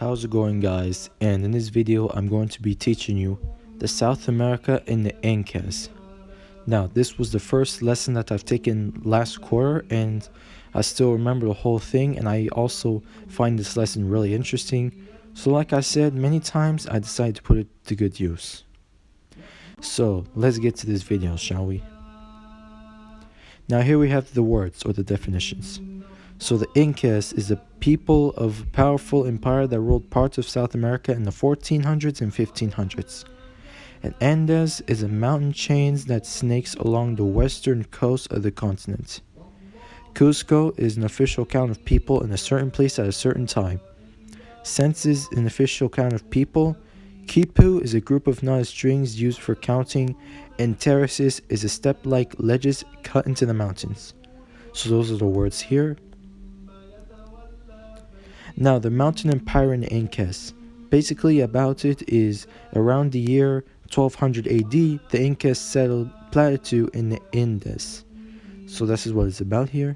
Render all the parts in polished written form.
How's it going, guys? And in this video I'm going to be teaching you the South America and the Incas. Now this was the first lesson that I've taken last quarter, and I still remember the whole thing, and I also find this lesson really interesting. So like I said many times, I decided to put it to good use. So let's get to this video, shall we? Now here we have the words or the definitions. So the Incas is a people of a powerful empire that ruled parts of South America in the 1400s and 1500s. And Andes is a mountain chain that snakes along the western coast of the continent. Cuzco is an official count of people in a certain place at a certain time. Census is an official count of people. Quipus is a group of knotted strings used for counting, and terraces is a step-like ledges cut into the mountains. So those are the words here. Now the mountain empire in the Incas. Basically about it is around the year 1200 AD, the Incas settled Plateau in the Andes. So this is what it's about here.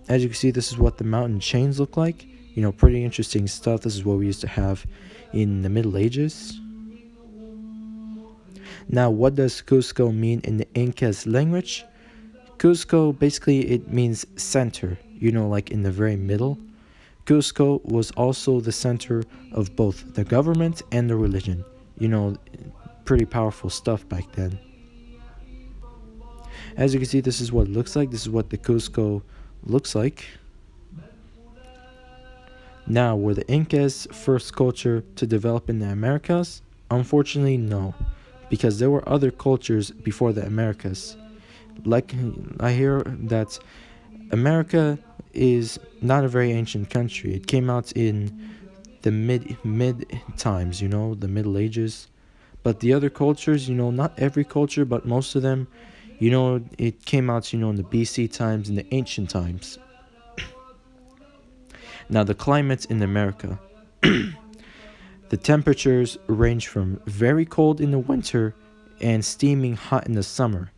As you can see, this is what the mountain chains look like. You know, pretty interesting stuff. This is what we used to have in the Middle Ages. Now, what does Cuzco mean in the Incas language? Cuzco, basically it means center, you know, like in the very middle. Cuzco was also the center of both the government and the religion. You know, pretty powerful stuff back then. As you can see, this is what it looks like. This is what the Cuzco looks like. Now, were the Incas first culture to develop in the Americas? Unfortunately, no, because there were other cultures before the Americas. Like I hear that America is not a very ancient country. It came out in the mid times, you know, the Middle Ages. But the other cultures, you know, not every culture, but most of them, you know, it came out, you know, in the BC times, in the ancient times. Now the climates in America. The temperatures range from very cold in the winter and steaming hot in the summer.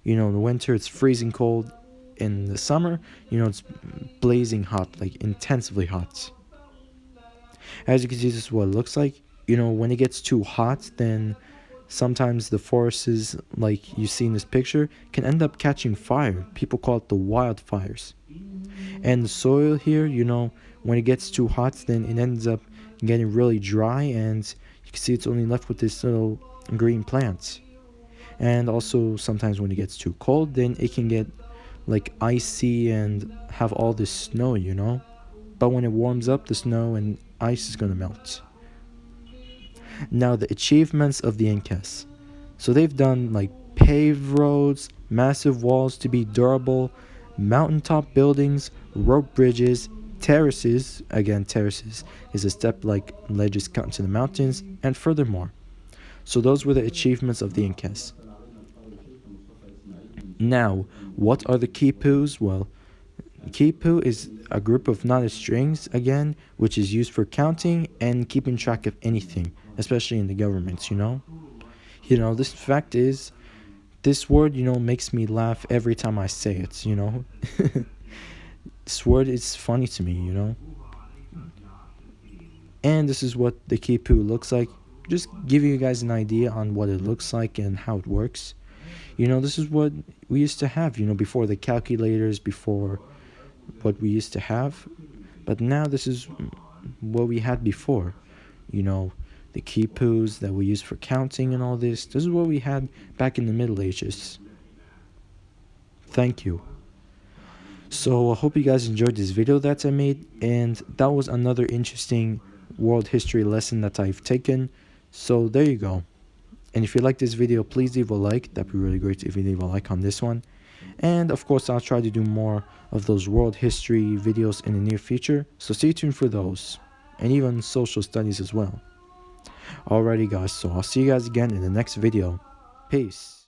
You know, in the winter it's freezing cold. In the summer, you know, it's blazing hot, like intensively hot. As you can see, this is what it looks like. You know, when it gets too hot, then sometimes the forests, like you see in this picture, can end up catching fire. People call it the wildfires. And the soil here, you know, when it gets too hot, then it ends up getting really dry, and you can see it's only left with this little green plant. And also sometimes when it gets too cold, then it can get like icy and have all this snow, you know. But when it warms up, the snow and ice is gonna melt. Now the achievements of the Incas. So they've done like paved roads, massive walls to be durable, mountaintop buildings, rope bridges, terraces. Again, terraces is a step like ledges cut into the mountains, and furthermore. So those were the achievements of the Incas. Now, what are the quipus? Well, quipu is a group of knotted strings, again, which is used for counting and keeping track of anything, especially in the governments, you know. You know, this fact is, this word, you know, makes me laugh every time I say it, you know. This word is funny to me, you know. And this is what the quipu looks like. Just giving you guys an idea on what it looks like and how it works. You know, this is what we used to have, you know, before the calculators, before what we used to have. But now this is what we had before. You know, the quipus that we use for counting and all this. This is what we had back in the Middle Ages. Thank you. So I hope you guys enjoyed this video that I made. And that was another interesting world history lesson that I've taken. So there you go. And if you like this video, please leave a like. That'd be really great if you leave a like on this one. And of course, I'll try to do more of those world history videos in the near future. So stay tuned for those. And even social studies as well. Alrighty guys, so I'll see you guys again in the next video. Peace.